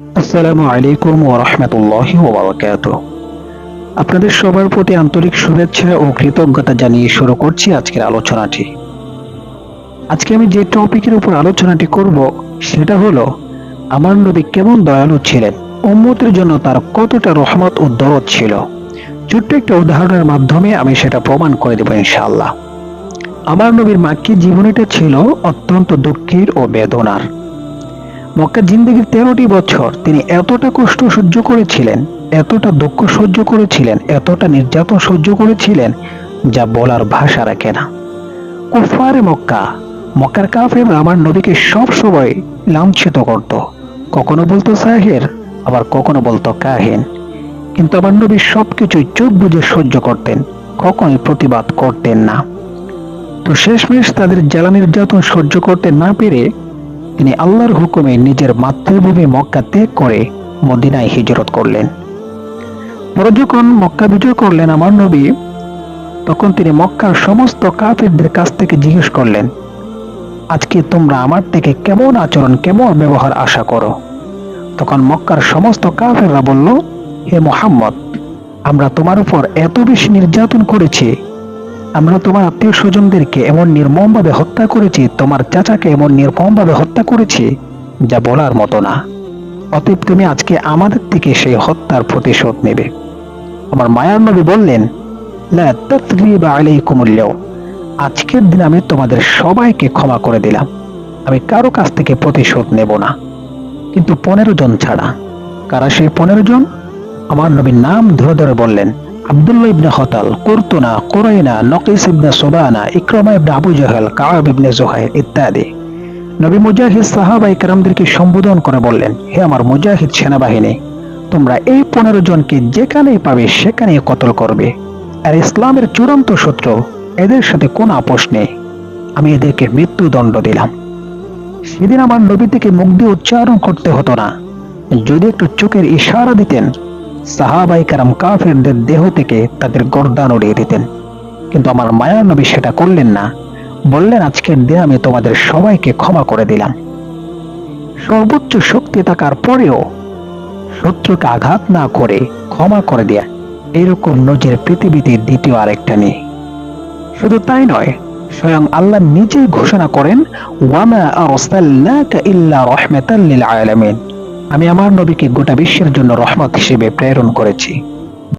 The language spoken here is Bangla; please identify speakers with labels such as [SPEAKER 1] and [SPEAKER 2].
[SPEAKER 1] আসসালামু আলাইকুম ওয়া রাহমাতুল্লাহি ওয়া বারাকাতুহু। আপনাদের সবার প্রতি আন্তরিক শুভেচ্ছা ও কৃতজ্ঞতা জানিয়ে শুরু করছি আজকের আলোচনাটি। আজকে আমি যে টপিকের উপর আলোচনাটি করব সেটা হলো আমার নবী কেমন দয়ালু ছিলেন, উম্মতের জন্য তার কতটা রহমত ও দরদ ছিল। ছোট্ট একটা উদাহরণের মাধ্যমে আমি সেটা প্রমাণ করে দেব ইনশাআল্লাহ। আমার নবীর মাক্কি জীবনীটা ছিল অত্যন্ত দুঃখের ও বেদনার। মক্কা জিন্দেগির 13টি বছর তিনি এতটা কষ্ট সহ্য করেছিলেন, এতটা দুঃখ সহ্য করেছিলেন, এতটা নির্যাতন সহ্য করেছিলেন যা বলার ভাষা রাখে না। কুফারে মক্কার কাফেররা আমার নবীকে সব সময় লাঞ্ছিত করত। কখনো বলতো সাহের, আবার কখনো বলতো কাহিন। কিন্তু আমার নবী সবকিছুই চোখ বুজে সহ্য করতেন, কখনোই প্রতিবাদ করতেন না। তো শেষমেশ তাদের জ্বালা নির্যাতন সহ্য করতে না পেরে তিনি আল্লাহর হুকুমে নিজের মাতৃভূমি মক্কা ত্যাগ করে মদিনায় হিজরত করলেন। পরে যখন মক্কা বিজয় করলেন আমার নবী, তখন তিনি মক্কার সমস্ত কাফিরদের কাছ থেকে জিজ্ঞেস করলেন, আজকে তোমরা আমার থেকে কেমন আচরণ, কেমন ব্যবহার আশা করো? তখন মক্কার সমস্ত কাফিররা বলল, হে মুহাম্মদ, আমরা তোমার উপর এত বেশি নির্যাতন করেছি, আমরা তোমার আত্মীয় স্বজনদেরকে এমন নির্মমভাবে হত্যা করেছি, তোমার চাচাকে এমন নির্মমভাবে হত্যা করেছি যা বলার মতো না। অতএব তুমি আজকে আমাদের থেকে সেই হত্যার প্রতিশোধ নেবে। আমার মায়ার নবী বললেন, লা তাসরিবা আলাইকুমুল ইয়াওম, আজকের দিন আমি তোমাদের সবাইকে ক্ষমা করে দিলাম, আমি কারো কাছ থেকে প্রতিশোধ নেব না, কিন্তু 15 জন ছাড়া। কারা সেই 15 জন? আমার নবীর নাম ধরে ধরে বললেন, আব্দুল্লাহ ইবনে হতাল, কুরতুনা, কুরাইনা, নকিস ইবনে সুবানা, ইকরামা ইবনে আবু জাহল, কাআব ইবনে জুহাইর ইত্যাদি। নবী মুজাহিদ সাহাবায়ে কেরামদেরকে সম্বোধন করে বললেন, হে আমার মুজাহিদ সেনাবাহিনী, তোমরা এই 15 জনকে যেখানেই পাবে সেখানেই কতল করবে। আর ইসলামের চূড়ান্ত শত্রু, এদের সাথে কোনো আপোষ নেই, আমি এদেরকে মৃত্যুদণ্ড দিলাম। সেদিন আমার নবী থেকে মুখ দিয়ে উচ্চারণ করতে হতো না, যদি একটু চোখের ইশারা দিতেন, সাহাবায়ে কেরাম কাফেরদের দেহ থেকে তাদের গর্দান উড়িয়ে দিতেন। কিন্তু আমার মায়ার নবী সেটা করলেন না, বললেন, আজকের দিন আমি তোমাদের সবাইকে ক্ষমা করে দিলাম। সর্বোচ্চ শক্তি থাকার পরেও শত্রুকে আঘাত না করে ক্ষমা করে দেয়া, এরকম নজির পৃথিবীতে দ্বিতীয় আরেকটা নেই। শুধু তাই নয়, স্বয়ং আল্লাহ নিজেই ঘোষণা করেন, ওয়ামা আরসালনাকা ইল্লা রাহমাতাল লিল আলামিন, আমি আমার নবীকে গোটা বিশ্বের জন্য রহমত হিসেবে প্রেরণ করেছি।